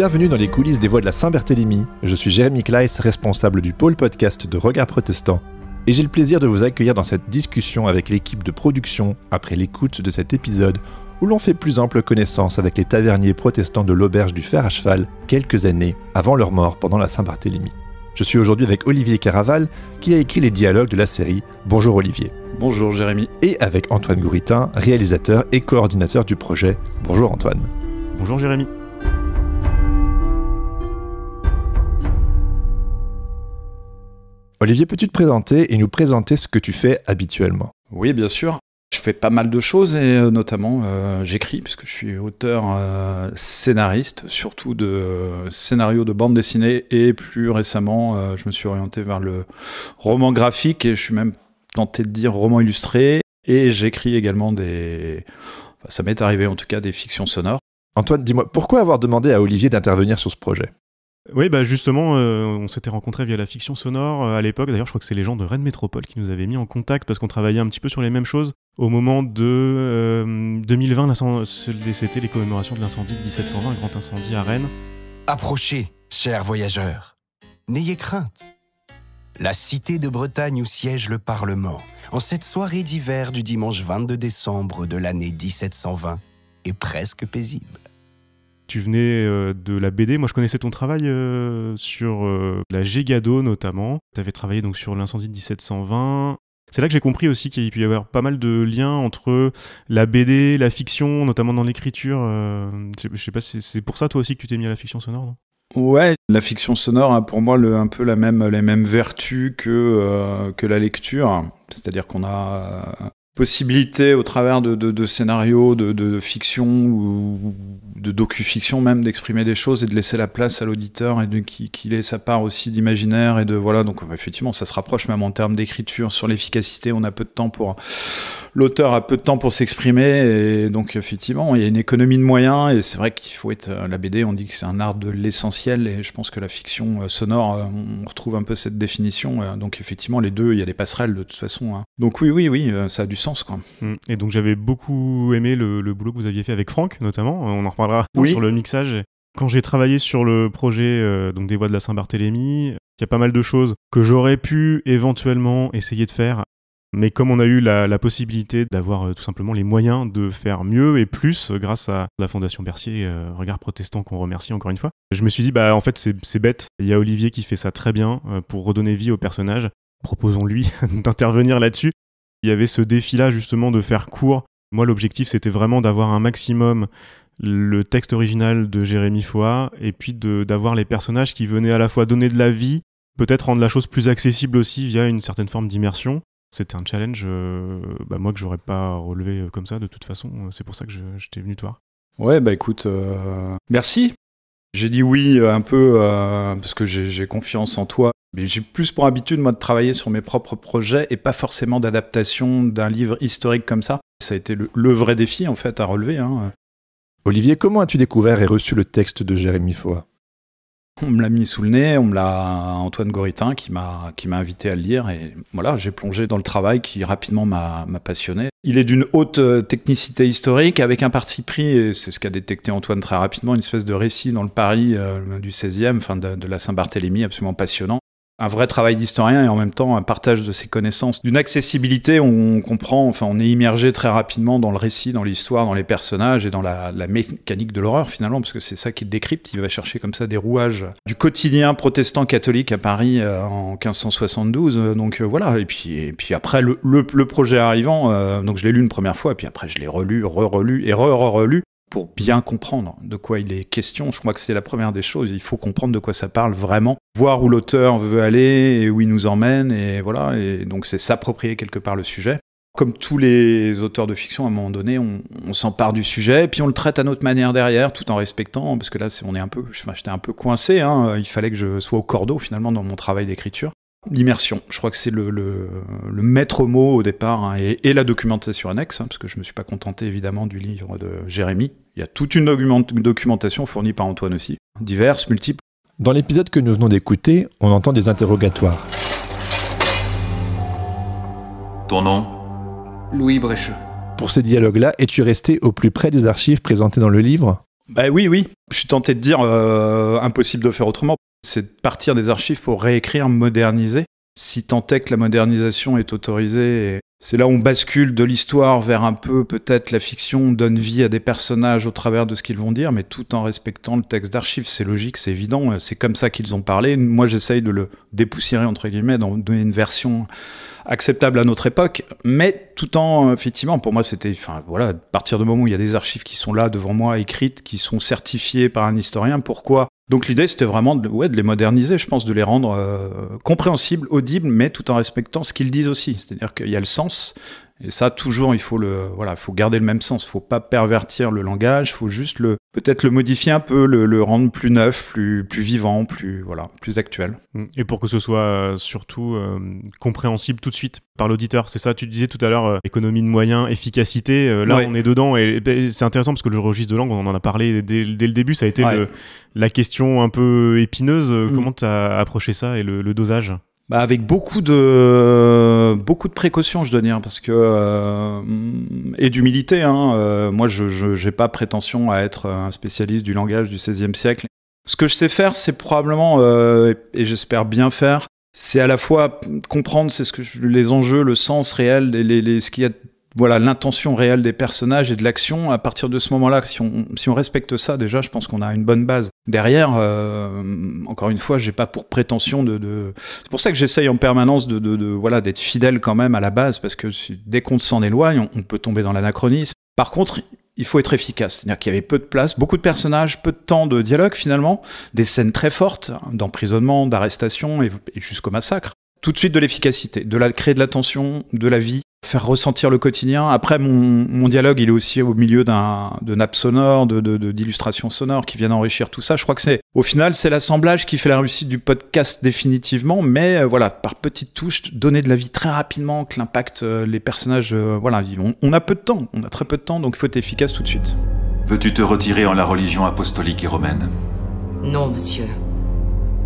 Bienvenue dans les coulisses des Voix de la Saint-Barthélemy. Je suis Jérémy Kleiss, responsable du pôle podcast de Regard Protestant. Et j'ai le plaisir de vous accueillir dans cette discussion avec l'équipe de production après l'écoute de cet épisode où l'on fait plus ample connaissance avec les taverniers protestants de l'Auberge du Fer à Cheval quelques années avant leur mort pendant la Saint-Barthélemy. Je suis aujourd'hui avec Olivier Caraval qui a écrit les dialogues de la série. Bonjour Olivier. Bonjour Jérémy. Et avec Antoine Gouritin, réalisateur et coordinateur du projet. Bonjour Antoine. Bonjour Jérémy. Olivier, peux-tu te présenter et nous présenter ce que tu fais habituellement ? Oui, bien sûr. Je fais pas mal de choses et notamment j'écris puisque je suis auteur scénariste, surtout de scénarios de bande dessinée et plus récemment je me suis orienté vers le roman graphique et je suis même tenté de dire roman illustré et j'écris également ça m'est arrivé en tout cas des fictions sonores. Antoine, dis-moi, pourquoi avoir demandé à Olivier d'intervenir sur ce projet ? Oui, justement, on s'était rencontrés via la fiction sonore à l'époque. D'ailleurs, je crois que c'est les gens de Rennes Métropole qui nous avaient mis en contact parce qu'on travaillait un petit peu sur les mêmes choses. Au moment de 2020, c'était les commémorations de l'incendie de 1720, un grand incendie à Rennes. Approchez, chers voyageurs. N'ayez crainte. La cité de Bretagne où siège le Parlement, en cette soirée d'hiver du dimanche 22 décembre de l'année 1720, est presque paisible. Tu venais de la BD, moi je connaissais ton travail sur la Gégado notamment. Tu avais travaillé donc sur l'incendie de 1720. C'est là que j'ai compris aussi qu'il peut y avoir pas mal de liens entre la BD, la fiction, notamment dans l'écriture. Je sais pas, c'est pour ça toi aussi que tu t'es mis à la fiction sonore, non ? Ouais, la fiction sonore a pour moi un peu les mêmes vertus que la lecture. C'est-à-dire qu'on a possibilité au travers de scénarios, de fiction ou de docu-fiction même, d'exprimer des choses et de laisser la place à l'auditeur et qu'il ait sa part aussi d'imaginaire et de voilà. Donc effectivement, ça se rapproche même en termes d'écriture sur l'efficacité. On a peu de temps l'auteur a peu de temps pour s'exprimer et donc effectivement, il y a une économie de moyens et c'est vrai qu'il faut être la BD. On dit que c'est un art de l'essentiel et je pense que la fiction sonore, on retrouve un peu cette définition. Donc effectivement, les deux, il y a des passerelles de toute façon. Hein. Donc oui, ça a du sens quoi. Et donc j'avais beaucoup aimé le boulot que vous aviez fait avec Franck notamment. On en reparlera sur le mixage. Quand j'ai travaillé sur le projet donc des Voix de la Saint-Barthélemy, il y a pas mal de choses que j'aurais pu éventuellement essayer de faire. Mais comme on a eu la possibilité d'avoir tout simplement les moyens de faire mieux et plus grâce à la Fondation Bercier, Regard Protestant qu'on remercie encore une fois, je me suis dit en fait c'est bête, il y a Olivier qui fait ça très bien pour redonner vie au personnage, proposons-lui d'intervenir là-dessus. Il y avait ce défi-là justement de faire court. Moi l'objectif c'était vraiment d'avoir un maximum le texte original de Jérémy Foa et puis d'avoir les personnages qui venaient à la fois donner de la vie, peut-être rendre la chose plus accessible aussi via une certaine forme d'immersion. C'était un challenge moi que j'aurais pas relevé comme ça de toute façon, c'est pour ça que j'étais venu te voir. Ouais écoute, merci. J'ai dit oui un peu parce que j'ai confiance en toi, mais j'ai plus pour habitude moi de travailler sur mes propres projets et pas forcément d'adaptation d'un livre historique comme ça. Ça a été le vrai défi en fait à relever. Hein. Olivier, comment as-tu découvert et reçu le texte de Jérémy Foa ? On me l'a mis sous le nez, Antoine Gouritin qui m'a invité à le lire et voilà, j'ai plongé dans le travail qui rapidement m'a passionné. Il est d'une haute technicité historique avec un parti pris, et c'est ce qu'a détecté Antoine très rapidement, une espèce de récit dans le Paris du 16e, de la Saint-Barthélemy, absolument passionnant. Un vrai travail d'historien et en même temps un partage de ses connaissances, d'une accessibilité, on comprend, on est immergé très rapidement dans le récit, dans l'histoire, dans les personnages et dans la mécanique de l'horreur finalement, parce que c'est ça qu'il décrypte. Il va chercher comme ça des rouages du quotidien protestant catholique à Paris en 1572. Donc voilà, et puis après le projet arrivant, donc je l'ai lu une première fois et puis après je l'ai relu, re-relu et re-relu. Pour bien comprendre de quoi il est question. Je crois que c'est la première des choses. Il faut comprendre de quoi ça parle vraiment, voir où l'auteur veut aller et où il nous emmène, et voilà. Et donc c'est s'approprier quelque part le sujet. Comme tous les auteurs de fiction, à un moment donné, on s'empare du sujet, et puis on le traite à notre manière derrière, tout en respectant, parce que là, j'étais un peu coincé. Hein, il fallait que je sois au cordeau finalement dans mon travail d'écriture. L'immersion, je crois que c'est le maître mot au départ, hein, et la documentation annexe, hein, parce que je me suis pas contenté évidemment du livre de Jérémy. Il y a toute une documentation fournie par Antoine aussi, diverses, multiples. Dans l'épisode que nous venons d'écouter, on entend des interrogatoires. Ton nom ? Louis Brécheux. Pour ces dialogues-là, es-tu resté au plus près des archives présentées dans le livre ? Oui. Je suis tenté de dire impossible de faire autrement. C'est de partir des archives pour réécrire, moderniser. Si tant est que la modernisation est autorisée, c'est là où on bascule de l'histoire vers un peu peut-être la fiction, on donne vie à des personnages au travers de ce qu'ils vont dire, mais tout en respectant le texte d'archives. C'est logique, c'est évident, c'est comme ça qu'ils ont parlé. Moi, j'essaye de le dépoussiérer, entre guillemets, d'en donner une version acceptable à notre époque, mais tout en, effectivement, pour moi, c'était, à partir du moment où il y a des archives qui sont là devant moi, écrites, qui sont certifiées par un historien, pourquoi ? Donc l'idée, c'était vraiment de les moderniser, je pense, de les rendre compréhensibles, audibles, mais tout en respectant ce qu'ils disent aussi. C'est-à-dire qu'il y a le sens, et ça, toujours, il faut garder le même sens. Il ne faut pas pervertir le langage, il faut juste peut-être le modifier un peu, le rendre plus neuf, plus vivant, plus actuel. Et pour que ce soit surtout compréhensible tout de suite par l'auditeur, c'est ça, tu disais tout à l'heure, économie de moyens, efficacité, là on est dedans, et c'est intéressant parce que le registre de langue, on en a parlé dès le début, ça a été la question un peu épineuse. Comment tu as approché ça et le dosage ? Avec beaucoup de précautions, je dois dire, parce que et d'humilité. Moi, je n'ai pas prétention à être un spécialiste du langage du XVIe siècle. Ce que je sais faire, c'est probablement, et j'espère bien faire, c'est à la fois comprendre les enjeux, le sens réel, ce qu'il y a. L'intention réelle des personnages et de l'action. À partir de ce moment-là, si on respecte ça, déjà, je pense qu'on a une bonne base. Derrière, encore une fois, j'ai pas pour prétention C'est pour ça que j'essaye en permanence d'être fidèle quand même à la base, parce que dès qu'on s'en éloigne, on peut tomber dans l'anachronisme. Par contre, il faut être efficace. C'est-à-dire qu'il y avait peu de place, beaucoup de personnages, peu de temps de dialogue finalement, des scènes très fortes d'emprisonnement, d'arrestation et jusqu'au massacre. Tout de suite de l'efficacité, créer de la tension, de la vie, faire ressentir le quotidien. Après, mon dialogue, il est aussi au milieu de nappes sonores, d'illustrations sonores qui viennent enrichir tout ça. Je crois que au final, c'est l'assemblage qui fait la réussite du podcast définitivement, mais par petites touches, donner de la vie très rapidement, que l'impact, les personnages, on a peu de temps, on a très peu de temps, donc il faut être efficace tout de suite. Veux-tu te retirer en la religion apostolique et romaine ? Non, monsieur.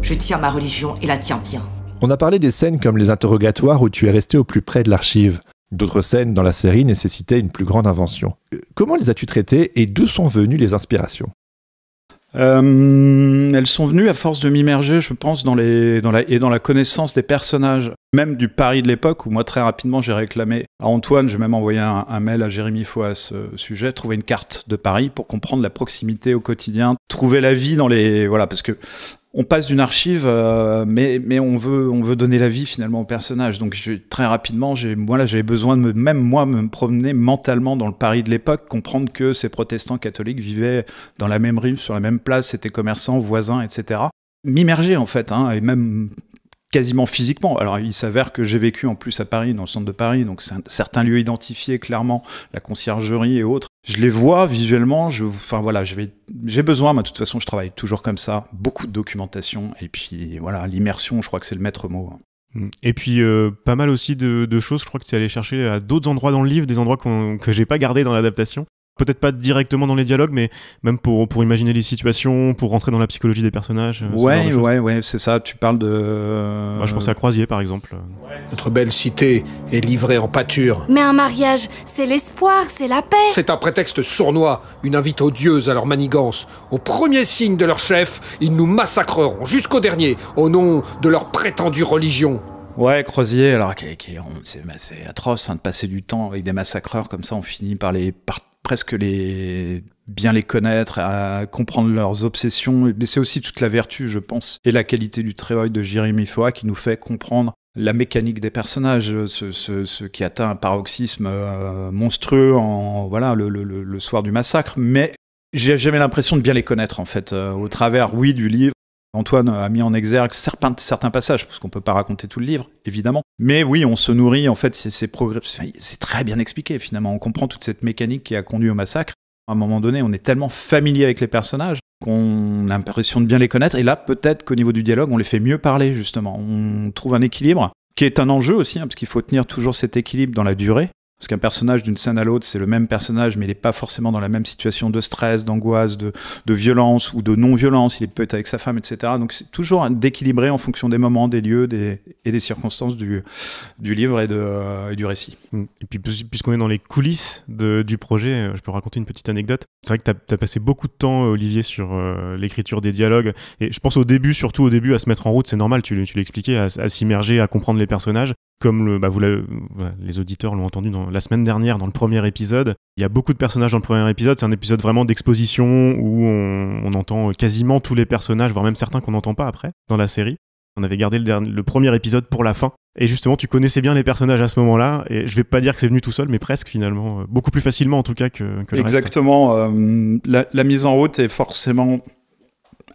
Je tiens ma religion et la tiens bien. On a parlé des scènes comme les interrogatoires où tu es resté au plus près de l'archive. D'autres scènes dans la série nécessitaient une plus grande invention. Comment les as-tu traitées et d'où sont venues les inspirations ? Elles sont venues à force de m'immerger, je pense, dans la connaissance des personnages, même du Paris de l'époque, où moi très rapidement j'ai réclamé à Antoine, j'ai même envoyé un mail à Jérémy Faux à ce sujet, trouver une carte de Paris pour comprendre la proximité au quotidien, trouver la vie dans parce que on passe d'une archive, mais on veut donner la vie finalement au personnage. Donc très rapidement, j'avais besoin de me promener mentalement dans le Paris de l'époque, comprendre que ces protestants catholiques vivaient dans la même rue, sur la même place, étaient commerçants, voisins, etc. M'immerger en fait, et même quasiment physiquement. Alors il s'avère que j'ai vécu en plus à Paris, dans le centre de Paris, donc certains lieux identifiés clairement, la conciergerie et autres. Je les vois visuellement, j'ai besoin, de toute façon je travaille toujours comme ça, beaucoup de documentation, et puis l'immersion, je crois que c'est le maître mot. Et puis pas mal aussi de choses, je crois que tu es allé chercher à d'autres endroits dans le livre, des endroits que j'ai pas gardés dans l'adaptation. Peut-être pas directement dans les dialogues, mais même pour imaginer les situations, pour rentrer dans la psychologie des personnages. Ouais, c'est ça. Tu parles de... Moi, je pensais à Croisier, par exemple. Notre belle cité est livrée en pâture. Mais un mariage, c'est l'espoir, c'est la paix. C'est un prétexte sournois, une invite odieuse à leur manigance. Au premier signe de leur chef, ils nous massacreront jusqu'au dernier, au nom de leur prétendue religion. Ouais, Croisier, alors c'est atroce de passer du temps avec des massacreurs comme ça, on finit par presque bien les connaître, à comprendre leurs obsessions, mais c'est aussi toute la vertu, je pense, et la qualité du travail de Jérémy Faux qui nous fait comprendre la mécanique des personnages, ce qui atteint un paroxysme monstrueux le soir du massacre, mais j'ai jamais l'impression de bien les connaître en fait, au travers, du livre. Antoine a mis en exergue certains passages, parce qu'on peut pas raconter tout le livre, évidemment. Mais oui, on se nourrit, en fait, c'est très bien expliqué, finalement. On comprend toute cette mécanique qui a conduit au massacre. À un moment donné, on est tellement familier avec les personnages qu'on a l'impression de bien les connaître. Et là, peut-être qu'au niveau du dialogue, on les fait mieux parler, justement. On trouve un équilibre, qui est un enjeu aussi, parce qu'il faut tenir toujours cet équilibre dans la durée. Parce qu'un personnage d'une scène à l'autre, c'est le même personnage, mais il n'est pas forcément dans la même situation de stress, d'angoisse, de violence ou de non-violence. Il peut être avec sa femme, etc. Donc c'est toujours d'équilibrer en fonction des moments, des lieux et des circonstances du livre et du récit. Et puis puisqu'on est dans les coulisses du projet, je peux raconter une petite anecdote. C'est vrai que tu as passé beaucoup de temps, Olivier, sur l'écriture des dialogues. Et je pense surtout au début, à se mettre en route, c'est normal, tu l'expliquais, à s'immerger, à comprendre les personnages. Comme les auditeurs l'ont entendu la semaine dernière dans le premier épisode, il y a beaucoup de personnages dans le premier épisode. C'est un épisode vraiment d'exposition où on entend quasiment tous les personnages, voire même certains qu'on n'entend pas après dans la série. On avait gardé le premier épisode pour la fin. Et justement, tu connaissais bien les personnages à ce moment-là. Et je vais pas dire que c'est venu tout seul, mais presque finalement. Beaucoup plus facilement en tout cas que le reste. Exactement. La mise en route est forcément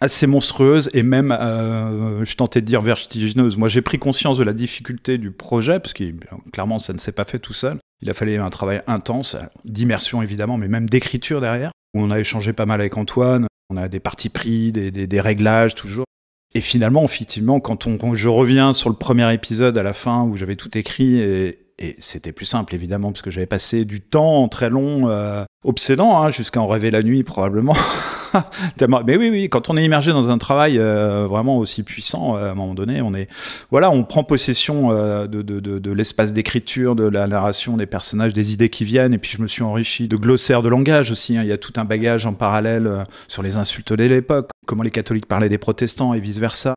assez monstrueuse et même, je tentais de dire vertigineuse. Moi, j'ai pris conscience de la difficulté du projet, parce que clairement, ça ne s'est pas fait tout seul. Il a fallu un travail intense, d'immersion évidemment, mais même d'écriture derrière, où on a échangé pas mal avec Antoine. On a des partis pris, des réglages toujours. Et finalement, effectivement, quand je reviens sur le premier épisode à la fin, où j'avais tout écrit, et c'était plus simple, évidemment, parce que j'avais passé du temps très long, obsédant, jusqu'à en rêver la nuit, probablement. Mais oui, quand on est immergé dans un travail vraiment aussi puissant, à un moment donné, on prend possession de l'espace d'écriture, de la narration, des personnages, des idées qui viennent, et puis je me suis enrichi de glossaires de langage aussi. Il y a tout un bagage en parallèle sur les insultes de l'époque, comment les catholiques parlaient des protestants et vice-versa.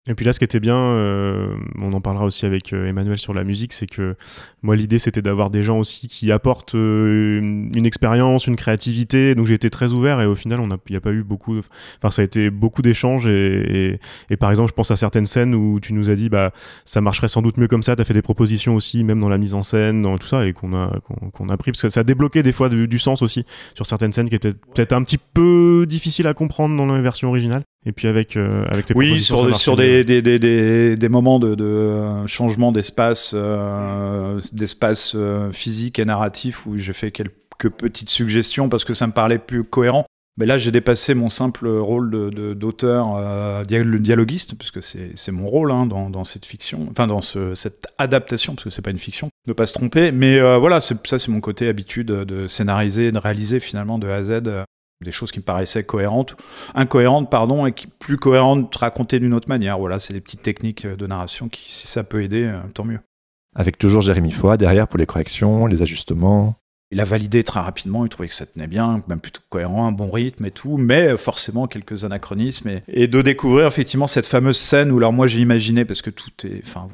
Et puis là, ce qui était bien, on en parlera aussi avec Emmanuel sur la musique, c'est que moi, l'idée, c'était d'avoir des gens aussi qui apportent une expérience, une créativité. Donc j'ai été très ouvert et au final, il n'y a pas eu beaucoup... Enfin, ça a été beaucoup d'échanges et par exemple, je pense à certaines scènes où tu nous as dit, ça marcherait sans doute mieux comme ça. Tu as fait des propositions aussi, même dans la mise en scène, dans tout ça, et qu'on a pris, parce que ça a débloqué des fois du sens aussi sur certaines scènes qui étaient peut-être un petit peu difficiles à comprendre dans la version originale. Et puis avec tes propositions, sur des moments de changement d'espace physique et narratif où j'ai fait quelques petites suggestions parce que ça me parlait plus cohérent. Mais là, j'ai dépassé mon simple rôle d'auteur dialoguiste, puisque c'est mon rôle dans cette fiction, enfin dans cette adaptation, parce que c'est pas une fiction, ne pas se tromper. Mais voilà, c'est mon côté habitude de scénariser, de réaliser finalement de A à Z. Des choses qui me paraissaient incohérentes, et plus cohérentes racontées d'une autre manière. Voilà, c'est des petites techniques de narration qui, si ça peut aider, tant mieux. Avec toujours Jérémy Foix derrière pour les corrections, les ajustements. Il a validé très rapidement, il trouvait que ça tenait bien, même plutôt cohérent, un bon rythme et tout, mais forcément quelques anachronismes. Et de découvrir effectivement cette fameuse scène où, alors moi j'ai imaginé, parce que on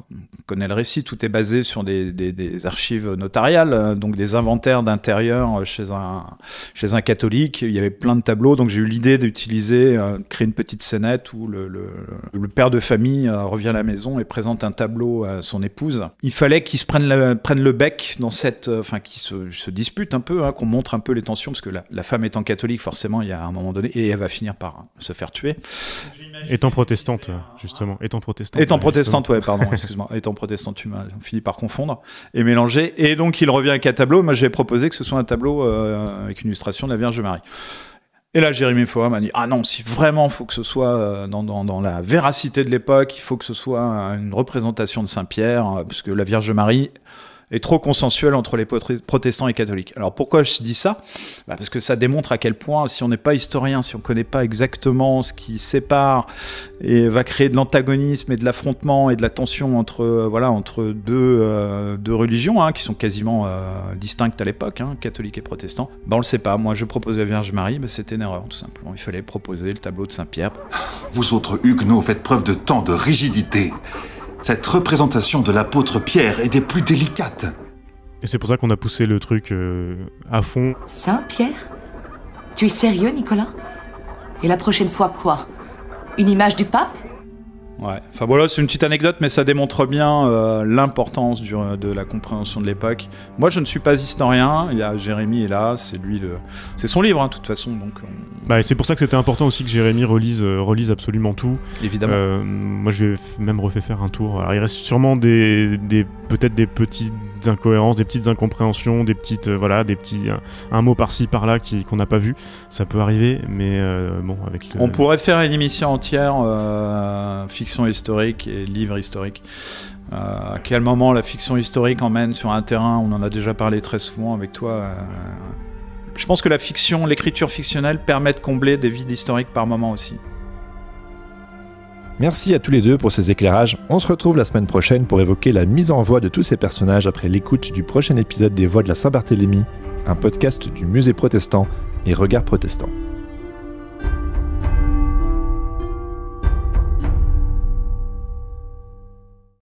connaît le récit, tout est basé sur des archives notariales, donc des inventaires d'intérieur chez un catholique. Il y avait plein de tableaux, donc j'ai eu l'idée d'utiliser, créer une petite scénette où le père de famille revient à la maison et présente un tableau à son épouse. Il fallait qu'ils se prennent le bec dans cette... qu'ils se dispute un peu, qu'on montre un peu les tensions, parce que la femme étant catholique, forcément, il y a un moment donné, et elle va finir par se faire tuer. Étant protestante, justement. Étant protestante, ouais, pardon, excuse-moi. Étant protestante, tu m'as fini par confondre et mélanger. Et donc, il revient avec un tableau. Moi, j'ai proposé que ce soit un tableau avec une illustration de la Vierge Marie. Et là, Jérémy Foix m'a dit « Ah non, si vraiment il faut que ce soit dans la véracité de l'époque, il faut que ce soit une représentation de Saint-Pierre, parce que la Vierge Marie... est trop consensuel entre les protestants et catholiques. » Alors pourquoi je dis ça ? Parce que ça démontre à quel point, si on n'est pas historien, si on ne connaît pas exactement ce qui sépare et va créer de l'antagonisme et de l'affrontement et de la tension entre deux religions qui sont quasiment distinctes à l'époque, catholiques et protestants, on le sait pas. Moi je propose la Vierge Marie, c'était une erreur tout simplement. Il fallait proposer le tableau de Saint-Pierre. Vous autres huguenots faites preuve de tant de rigidité. Cette représentation de l'apôtre Pierre est des plus délicates. Et c'est pour ça qu'on a poussé le truc à fond. Saint-Pierre ? Tu es sérieux, Nicolas ? Et la prochaine fois, quoi ? Une image du pape ? Ouais, enfin voilà, c'est une petite anecdote, mais ça démontre bien l'importance de la compréhension de l'époque. Moi, je ne suis pas historien, il y a Jérémy est là, c'est son livre, de toute façon. Donc et c'est pour ça que c'était important aussi que Jérémy relise absolument tout. Évidemment. Moi, je vais même refait faire un tour. Alors, il reste sûrement peut-être des petits petites incohérences, des petites incompréhensions, des petites un mot par-ci par-là qu'on n'a pas vu. Ça peut arriver, mais bon, avec on pourrait faire une émission entière fiction historique et livre historique. À quel moment la fiction historique emmène sur un terrain, on en a déjà parlé très souvent avec toi. Je pense que l'écriture fictionnelle permet de combler des vides historiques par moment aussi. Merci à tous les deux pour ces éclairages. On se retrouve la semaine prochaine pour évoquer la mise en voix de tous ces personnages après l'écoute du prochain épisode des Voix de la Saint-Barthélemy, un podcast du Musée protestant et Regard protestant.